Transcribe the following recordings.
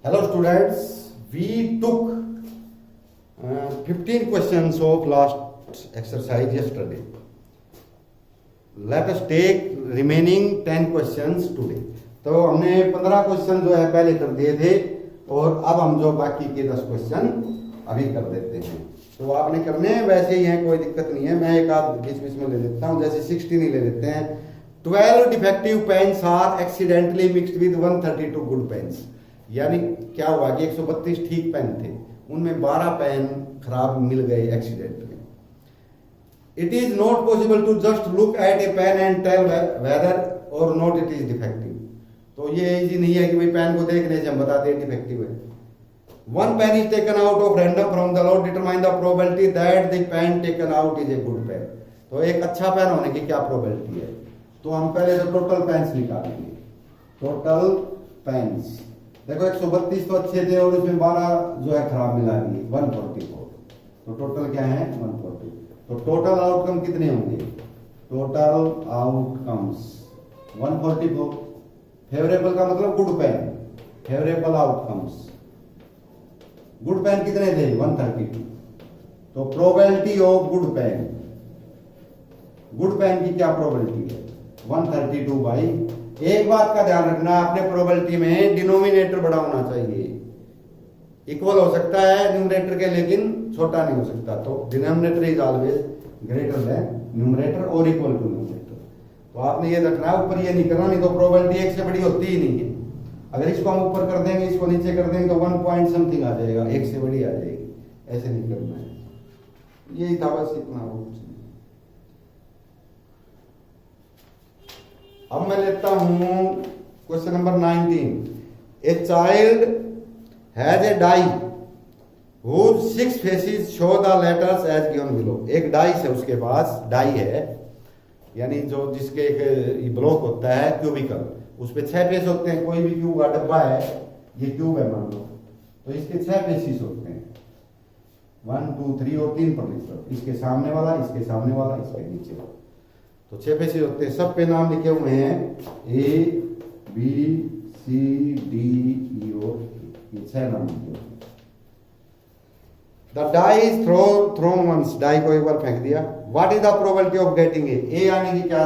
Hello students, we took 15 questions of last exercise yesterday. Let us take remaining 10 questions today. तो हमने 15 question जो है पहले कर दिए थे और अब हम जो बाकी के 10 क्वेश्चन अभी कर देते हैं। तो आपने करने हैं, वैसे ही हैं, कोई दिक्कत नहीं है। मैं एक आध बीच बीच में ले लेता हूँ, जैसे 16 ही ले लेते हैं। 12 defective pens are accidentally mixed with 132 good pens. यानी क्या हुआ कि 132 ठीक पेन थे, उनमें 12 पेन खराब मिल गए एक्सीडेंट में। It is not possible to just look at a pen and tell whether or not it is defective. तो ये इजी नहीं है कि भाई पेन को देखने से हम बताते हैं डिफेक्टिव है। One pen is taken out of random from the lot, determine the probability that the pen taken out is a good pen. तो एक अच्छा पेन होने की क्या प्रोबेबिलिटी है? तो हम पहले तो टोटल पेन्स निकालेंगे। टोटल पेन्स देखो 132 तो अच्छे थे और उसमें 12 जो है खराब मिला दिए, 144। तो टोटल क्या है? 140। तो टोटल आउटकम कितने होंगे? Total outcomes 144। फेवरेबल का मतलब good pen, favourable outcomes. Good pen कितने थे? 132। तो probability of good pen, good pen की क्या प्रोबेबिलिटी है? 132 बाई। एक बात का ध्यान रखना, आपने प्रोबेबिलिटी में डिनोमिनेटर बड़ा होना चाहिए। इक्वल हो सकता है न्यूमरेटर के, लेकिन छोटा नहीं हो सकता। तो denominator is always greater than numerator और इक्वल टू न्यूमरेटर। तो आपने ये रखना है, ऊपर ये नहीं करना, नहीं तो प्रोबेबिलिटी एक से बड़ी होती ही नहीं है। अगर इसको हम ऊपर कर देंगे, इसको नीचे कर देंगे तो 1 पॉइंट समथिंग आ जाएगा, एक से बड़ी आ जाएगी। ऐसे नहीं करना है। यही था बस, इतना वो। अब मैं लेता हूं question number 19। A child has a die whose 6 faces show the letters as given below। एक डाइस है उसके पास, डाई है यानी जो जिसके एक ब्लॉक होता है क्यूबिकल, उस पे 6 फेस होते हैं। कोई भी क्यूब का डब्बा है, ये क्यूब है मान लो, तो इसके 6 फेसिस होते हैं, 1 2 3 और 3 प्रतिशत। इसके सामने वाला, इसके सामने वाला, इसके नीचे वाला। तो 6 फेसिस होते हैं। सब पे नाम लिखे हुए हैं, A B C D E और ये 6 नाम लिखे हुए हैं। The die is thrown once, die को एक बार फेंक दिया। What is the probability of getting a आने की क्या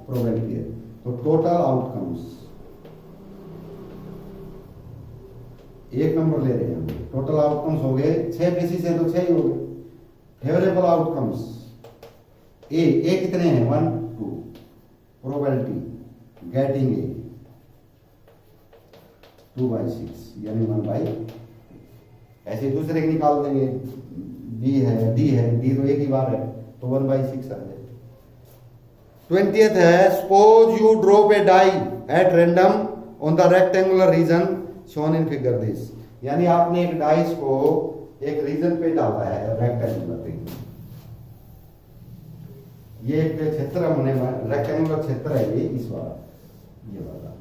प्रोबेबिलिटी है? तो टोटल आउटकम्स, एक नंबर ले रहे हैं हम। टोटल आउटकम्स हो गए, 6 फेसिस है तो 6 ही हो गए। फेवरेबल आउटकम्स ए कितने हैं? 1 2। प्रोबेबिलिटी गेटिंग ए 2/6 यानी 1/। ऐसे दूसरे के निकाल देंगे, बी है, डी है, डी तो एक ही बार है, तो 1/6 आ जाए। 20th है, suppose you drop a die at random on the rectangular region shown in figure this. यानी आपने एक डाइस को एक रीजन पे डाला है, रेक्टेंगुलर रीजन। ये एक क्षेत्र होने में रेक्टेंगुलर क्षेत्र है, ये इस वाला, ये वाला,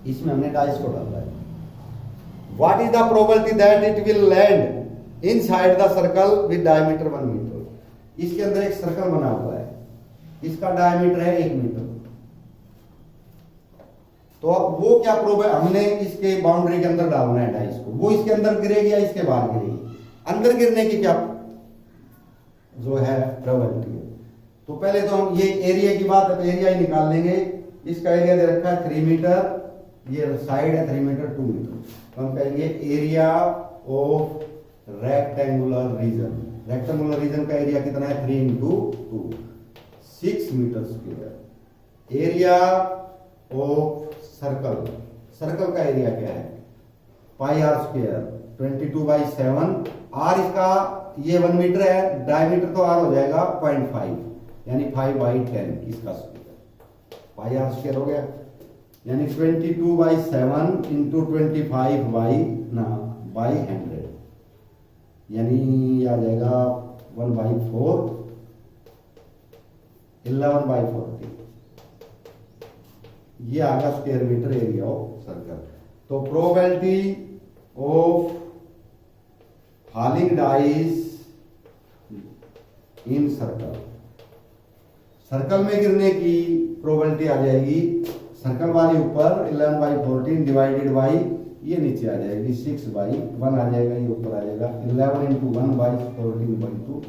इसमें हमने डाइस को डाला है। What is the probability that it will land inside the circle with diameter 1 metre? इसके अंदर एक सर्कल बना हुआ है, इसका डायमीटर है 1 मीटर। तो वो क्या हमने इसके बाउंड्री के अंदर डालना है डाइस को, वो इसके अंदर गिरेगी या इसके बाहर गिरेगी? अंदर गिरने की क्या जो है प्रोबेबिलिटी है? तो पहले तो हम ये एरिया की बात है, तो एरिया ही निकाल लेंगे। इसका एरिया दे रखा है 3 मीटर, ये साइड है 3 मीटर 2 मीटर। तो हम कहेंगे area of rectangular region. Rectangular region का एरिया कितना है? 3 × 2 6 metre square. Area of circle, circle का एरिया क्या है? πr² 22/7। आर इसका ये 1 मीटर है, डायमीटर तो आर हो जाएगा 0.5 यानी 5/10 इसका स्क्वायर, πr² हो गया। यानी 22/7 इंटू 25/100 यानी आ जाएगा 1/4 11/40। ये आगा square metre area of circle. तो probability of falling dice in circle, circle में गिरने की प्रोबेबिलिटी आ जाएगी सर्कल वाली ऊपर 11/14 डिवाइडेड बाई, ये नीचे आ जाएगी 6/1 आ जाएगा, ये ऊपर आ जाएगा 11 × 1/14/2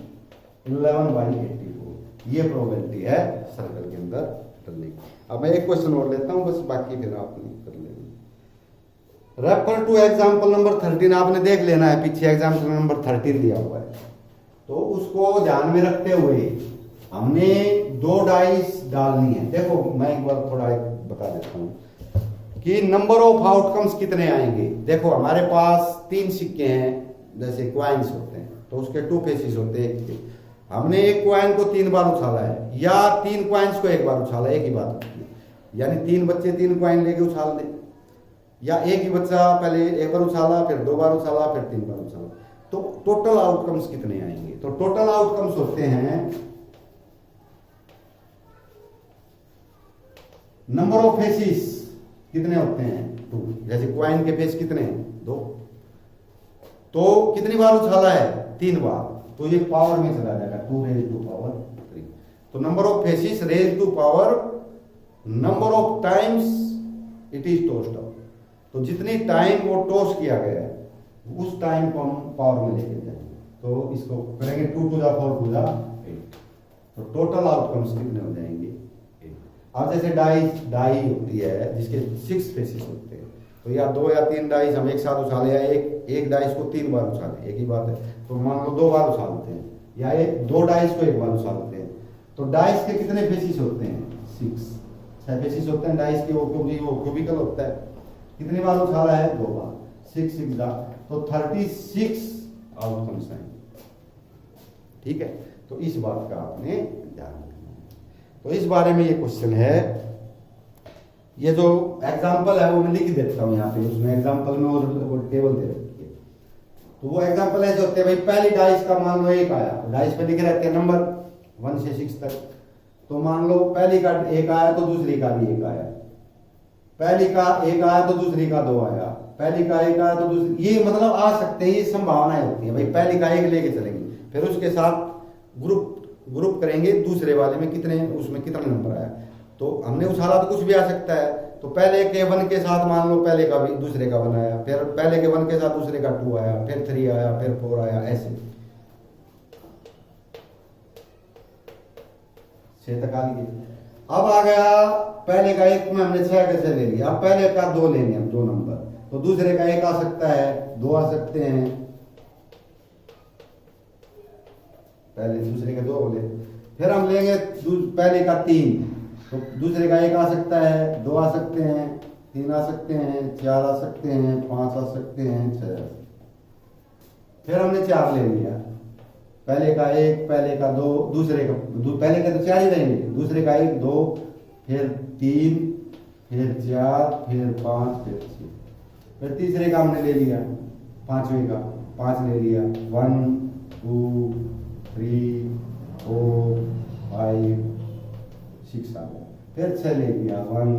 11/84। ये प्रोबेबिलिटी है सर्कल के अंदर करने की। अब मैं एक क्वेश्चन और लेता हूं, बस बाकी फिर आप कर लेंगे। रेफर टू एग्जाम्पल नंबर 13, आपने देख लेना है, पीछे एग्जाम्पल नंबर 13 दिया हुआ है, तो उसको ध्यान में रखते हुए हमने 2 डाइस डालनी है। देखो मैं एक बार थोड़ा बता देता हूं कि नंबर ऑफ आउटकम्स कितने आएंगे। देखो हमारे पास 3 सिक्के हैं, जैसे क्वाइंस होते हैं, तो उसके 2 फेसिस होते हैं। हमने एक क्वाइन को 3 बार उछाला है, या 3 क्वाइंस को 1 बार उछाला, एक ही बात होती है। यानी 3 बच्चे 3 क्वाइन लेके उछाल दें, या एक ही बच्चा पहले 1 बार उछाला, फिर 2 बार उछाला, फिर 3 बार उछाला, तो टोटल आउटकम्स कितने आएंगे। तो टोटल आउटकम्स होते हैं नंबर ऑफ फेसिस कितने होते हैं 2, जैसे क्वाइन के फेस कितने हैं 2, तो कितनी बार उछाला है 3 बार, तो ये पावर में चला जाएगा 2⁻³ तो number of faces raise to power number of times it is tossed up. तो जितनी टाइम वो टोस्ट किया गया है उस टाइम को हम पावर में लेके जाएंगे, तो इसको करेंगे 2⁴ तो टोटल आउटकम्स कितने हो जाएंगे 8। अब जैसे डाई होती है जिसके 6 फेसिस होते हैं, तो या 2 या 3 डाइस हम एक साथ उछाले, या एक डाइस को 3 बार उछाले, एक ही बात है, तो मान लो 2 बार उछालते हैं, या 2 डाइस को 1 बार उछालते हैं, तो डाइस के कितने फेसिस होते हैं 6 फेसिस होते हैं डाइस के, वो क्यूबिकल होता है, कितनी बार उछाला है 2 बार, 6 6 तो 36 आउटकम्स हैं। ठीक है, तो इस बात का आपने ध्यान रखना है। तो इस बारे में ये क्वेश्चन है, ये जो एग्जांपल है वो मैं लिख देता हूं यहाँ पे, उसमें एग्जांपल में वो टेबल दे रखी है। तो वो एग्जांपल ऐसे होते हैं, भाई पहली डाइस का मान लो 1 आया, डाइस पे लिखे रहते हैं नंबर 1 से 6 तक, तो मान लो पहली का 1 आया तो दूसरी का भी 1 आया, पहली का 1 आया तो दूसरी का 2 आया, पहली का 1 आया तो दूसरी, ये मतलब आ सकते हैं, ये संभावनाएं होती है। भाई पहली का 1 लेके चलेंगे, फिर उसके साथ ग्रुप करेंगे दूसरे वाले में कितने, उसमें कितना नंबर आया, तो हमने उछाला तो कुछ भी आ सकता है। तो पहले के 1 के साथ मान लो पहले का भी दूसरे का 1 आया, फिर पहले के 1 के साथ दूसरे का 2 आया, फिर 3 आया, फिर 4 आया, ऐसे 6 तक आ गए। अब आ गया पहले का 1 में हमने 6 कैसे ले लिया, अब पहले का 2 लेंगे हम, 2 नंबर, तो दूसरे का 1 आ सकता है, 2 आ सकते हैं, पहले दूसरे के 2 बोले, फिर हम लेंगे पहले का 3, तो दूसरे का 1 आ सकता है, 2 आ सकते हैं, 3 आ सकते हैं, 4 आ सकते हैं, 5 आ सकते हैं, 6 आ सकते हैं। फिर हमने 4 ले लिया, पहले का 1, पहले का 2, दूसरे का पहले का तो 4 ही रहेंगे, दूसरे का 1 2, फिर 3, फिर 4, फिर 5, फिर 6, फिर तीसरे का हमने ले लिया, पांचवें का 5 ले लिया, 1 2 3 4 5 6 आ गया, फिर 6 ले लिया, 1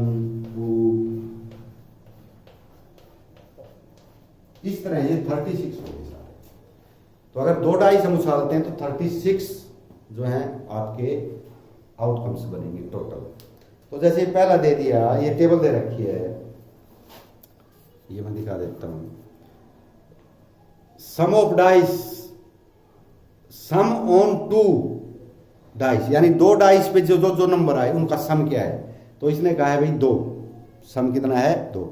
2, इस तरह ये 36 हो गए सारे। तो अगर 2 डाइस हम उछालते हैं तो 36 जो है आपके आउटकम्स बनेंगे टोटल। तो जैसे पहला दे दिया, ये टेबल दे रखी है, ये मैं दिखा देता हूं, sum of dice, sum on 2 dice, यानी 2 डाइस पे जो नंबर आए उनका सम क्या है। तो इसने कहा है भाई 2, सम कितना है 2,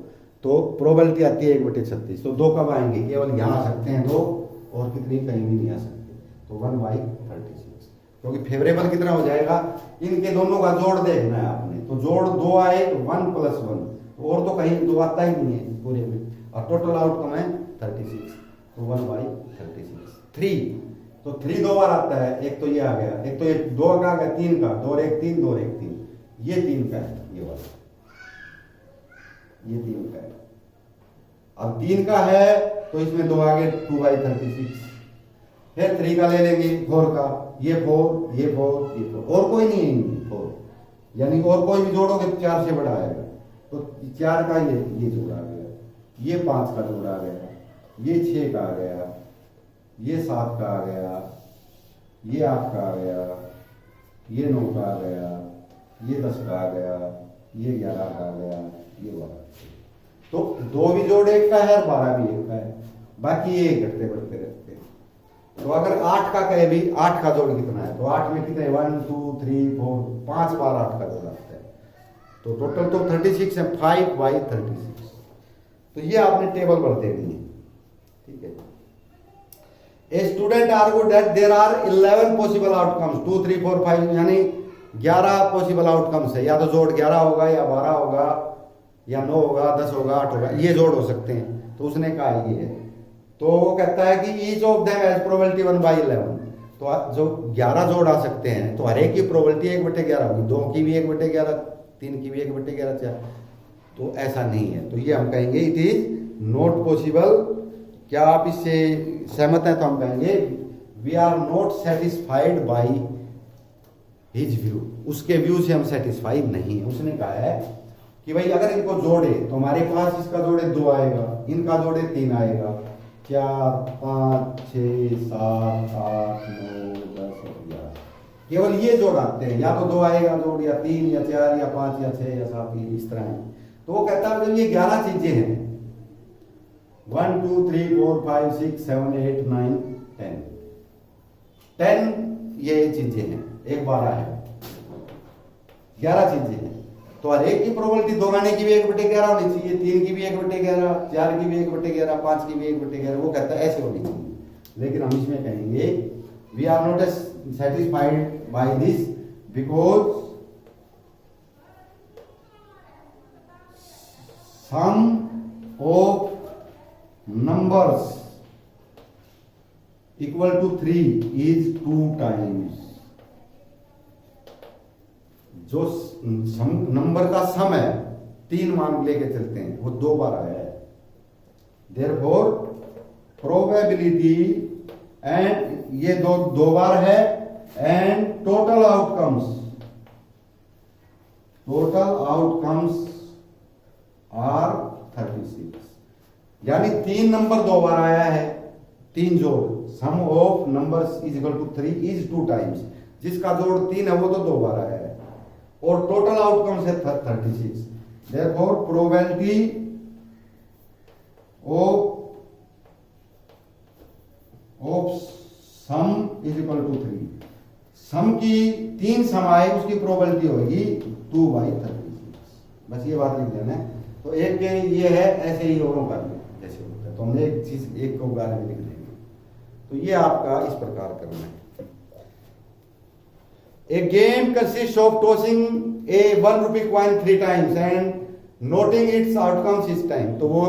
तो प्रोबेबिलिटी आती है 1/36। तो 2 कब आएंगे, केवल यहां आ सकते हैं 2, और कितनी कहीं भी नहीं आ सकते, तो 1/36, क्योंकि फेवरेबल कितना हो जाएगा, इनके दोनों का जोड़ देखना है आपने, तो जोड़ 2 आए 1 + 1, और तो कहीं 2 आता ही नहीं है पूरे में, और टोटल आउटकम है 36, तो 1/36। 3, तो 3 2 बार आता है, एक तो ये आ गया, एक तो ये 2 का आ गया, 3 का, 2 और 1 3, 2 और 1 3, ये 3 का है, ये वाला, ये 3 का है। अब 3 का है तो इसमें 2 आ गए, 2/36, फिर 3 का ले लेंगे, 4 का, ये 4, ये 4, ये 4, और कोई नहीं है 4, यानी और कोई भी जोड़ोगे तो 4 से बड़ा आएगा, तो 4 का ये जोड़ आ गया, ये 5 का जोड़ आ गया, ये 6 का आ गया, ये 7 का आ गया, ये 8 का आ गया, ये 9 का आ गया, ये 10 का आ गया, ये 11 का आ गया, ये 12। तो 2 भी जोड़ 1 का है और 12 भी 1 का है, बाकी ये घटते बढ़ते रहते हैं। तो अगर 8 का कहे भी 8 का जोड़ कितना है, तो 8 में कितने 1 2 3 4 5 बार 8 का जोड़ आता है, तो टोटल तो 36 है, 5/36। तो ये आपने टेबल भर देनी है, ठीक है। A student argued that there are 11 possible outcomes, 2 3 4 5, यानी 11 पॉसिबल आउटकम्स है, या तो जोड़ 11 होगा या 12 होगा या 9 होगा 10 होगा 8 होगा, ये जोड़ हो सकते हैं। तो उसने कहा ये है, तो वो कहता है कि each of them has probability 1/11। तो जो 11 जोड़ आ सकते हैं तो हर एक की प्रोबेबिलिटी 1/11 होगी, 2 की भी 1/11, 3 की भी 1/11, 4। तो ऐसा नहीं है, तो ये हम कहेंगे इट इज नॉट पॉसिबल। क्या आप इससे सहमत हैं? तो हम कहेंगे we are not satisfied by his view, उसके व्यू से हम सेटिस्फाइड नहीं है। उसने कहा है कि भाई अगर इनको जोड़े तो हमारे पास इसका जोड़े 2 आएगा, इनका जोड़े 3 आएगा, 4 5 6 7 8 9 10 11, केवल ये जोड़ आते हैं, या तो 2 आएगा जोड़, या 3 या 4 या 5 या 6 या 7, इस तरह है। तो वो कहता है जब ये 11 चीजें हैं, 1 2 3 4 5 6 7 8 9 10 ये चीजें हैं, एक 12 है, 11 चीजें हैं। तो हर एक की प्रोबेबिलिटी 2 आने की भी 1/11 होनी चाहिए, 3 की भी 1/11, 4 की भी 1/11, 5 की भी 1/11। वो कहता है ऐसे होनी चाहिए, लेकिन हम इसमें कहेंगे we are not satisfied by this because sum of numbers equal to 3 is 2 times। जो नंबर का सम है, 3 मान लेके चलते हैं, वो 2 बार आया है। therefore probability एंड ये दो बार है, एंड टोटल आउटकम्स आर 36, यानी 3 नंबर 2 बार आया है, 3 जोड़, sum of numbers is equal to 3 is 2 times, जिसका जोड़ 3 है वो तो 2 बार आया है, और टोटल आउटकम्स है 36। Therefore probability of sum is equal to 3, sum की 3 सम आए उसकी प्रोबेबिलिटी होगी 2/36। बस ये बात लिख देना है। तो एक के ये है, ऐसे ही औरों का जैसे होता है, तो हमने एक चीज एक को बारे में लिख देंगे। तो ये आपका इस प्रकार करना है। A game consist of tossing a 1 rupee coin 3 times and noting its outcomes इस टाइम। तो वो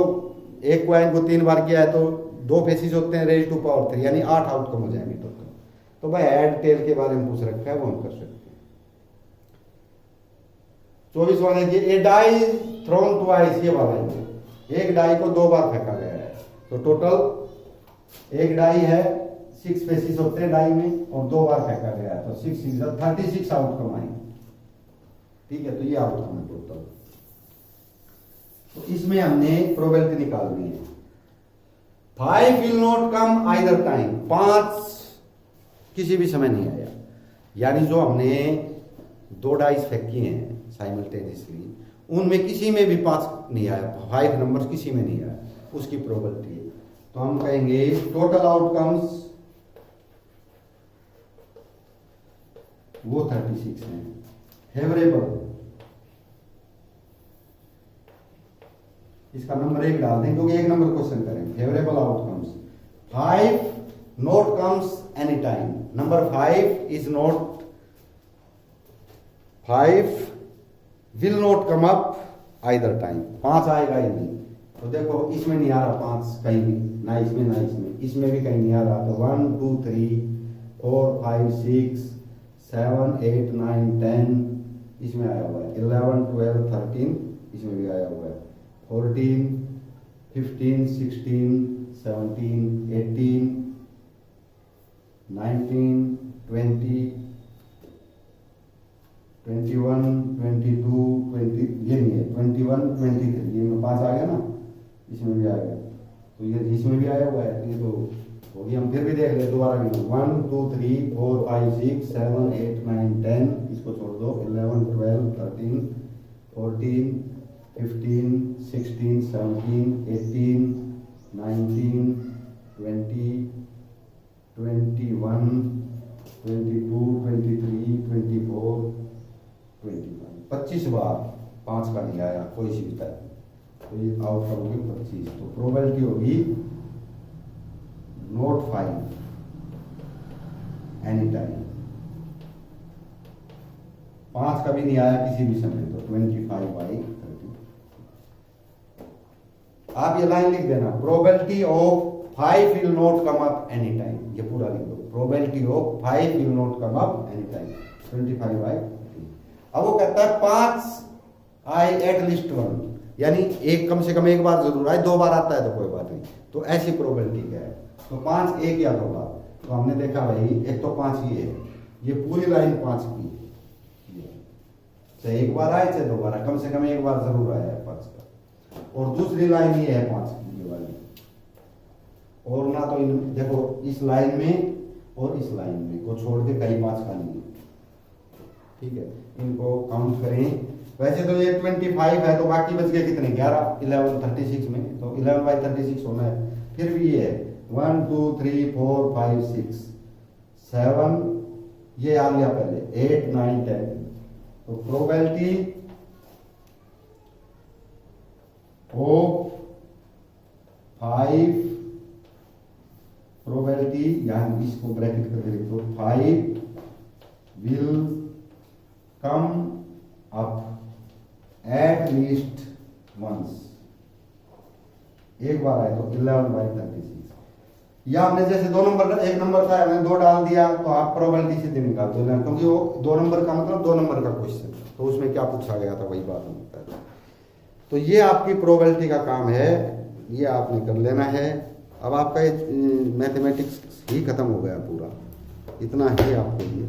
एक कॉइन को 3 बार किया है तो 2 फेसिस होते हैं, रेज़ टू पावर 3, यानी 8 आउटकम हो जाएंगे टोटल। तो भाई हेड टेल के बारे में पूछ रखा है, वो हम कर सकते हैं। 24 वाले की ए डाई थ्रोन ट्वाइस, ये वाला है, एक डाई को 2 बार फेंका गया है। तो टोटल एक डाई है, 6 फेसिस होते हैं डाई में, और 2 बार फेंका गया है, तो 6 इज 36 आउटकम आएंगे। ठीक है, तो ये आउटकम है टोटल। तो इसमें हमने प्रोबेबिलिटी निकालनी है। 5 will not come either time, 5 किसी भी समय नहीं आया, यानी जो हमने 2 डाइस फेंकी हैं साइमल्टेनियसली, उनमें किसी में भी 5 नहीं आया, 5 नंबर किसी में नहीं आया, उसकी प्रोबेबिलिटी है। तो हम कहेंगे टोटल आउटकम्स वो 36 हैं, फेवरेबल। इसका नंबर 1 डाल दें क्योंकि 1 नंबर क्वेश्चन करें। Favourable outcomes 5 not comes any time, number 5 is not, 5 will not come up either time, 5 आएगा ही नहीं। तो देखो इसमें नहीं आ रहा 5 कहीं भी, ना इसमें ना इसमें, इसमें भी कहीं नहीं आ रहा। तो 1 2 3 4 5 6 7 8 9 10 इसमें आया हुआ है, 11 12 13 इसमें भी आया हुआ है, 14 15 16 17 18 19 20 21 22 20, ये नहीं है 21 23, ये में 5 आ गया ना, इसमें भी आ गया। तो ये इसमें भी आया हुआ है, तो ये तो होगी। हम फिर भी देख ले दोबारा भी, 1 2 3 4 5 6 7 8 9 10, इसको छोड़ दो, 11 12 13 14, 15, 16, 17, 18, 19, 20, 21, 22, 23, 24, 21। 25 बार 5 का नहीं आया कोई सी भी टाइप, तो ये आउटकम होगी 25। तो प्रोबेबिलिटी होगी नोट फाइंड एनी टाइम। 5 का भी नहीं आया किसी भी समय, तो 25/30। आप ये लाइन लिख देना, probability of 5 will not come up any time, ये पूरा लिख दो, probability of 5 will not come up any time 25/30। अब वो कहता है 5 आए एट लीस्ट 1, यानी एक कम से कम एक बार जरूर आए, 2 बार आता है तो कोई बात नहीं, तो ऐसी प्रोबेबिलिटी क्या है, तो 5 एक या 2 बार। तो हमने देखा भाई एक तो 5 ये है, ये पूरी लाइन 5 की है, चाहे एक बार आए चाहे 2 बार आए, कम से कम एक बार जरूर आया है 5 का। और दूसरी लाइन ये है 5 की, ये वाली, और ना तो इन देखो इस लाइन में और इस लाइन में को छोड़ के कहीं 5 का नहीं है, ठीक है। इनको काउंट करें, वैसे तो ये 25 है, तो बाकी बच गए कितने, 11, 11 36 में, तो 11/36 होना है। फिर भी ये है 1 2 3 4 5 6 7, ये आ गया पहले 8 9 10। तो प्रोबेबिलिटी ऑफ 5, प्रोबेबिलिटी यहां इसको ब्रैकेट करके लिख दो, 5 will come up at least once, एक बार आए तो 11/36। या हमने जैसे 2 नंबर का, 1 नंबर का हमने 2 डाल दिया, तो आप प्रोबेबिलिटी से निकाल दो, क्योंकि वो 2 नंबर का मतलब 2 नंबर का क्वेश्चन, तो उसमें क्या पूछा गया था वही बात होता है। तो ये आपकी प्रोबेबिलिटी का काम है, ये आपने कर लेना है। अब आपका ये मैथमेटिक्स ही खत्म हो गया पूरा, इतना ही आपको ये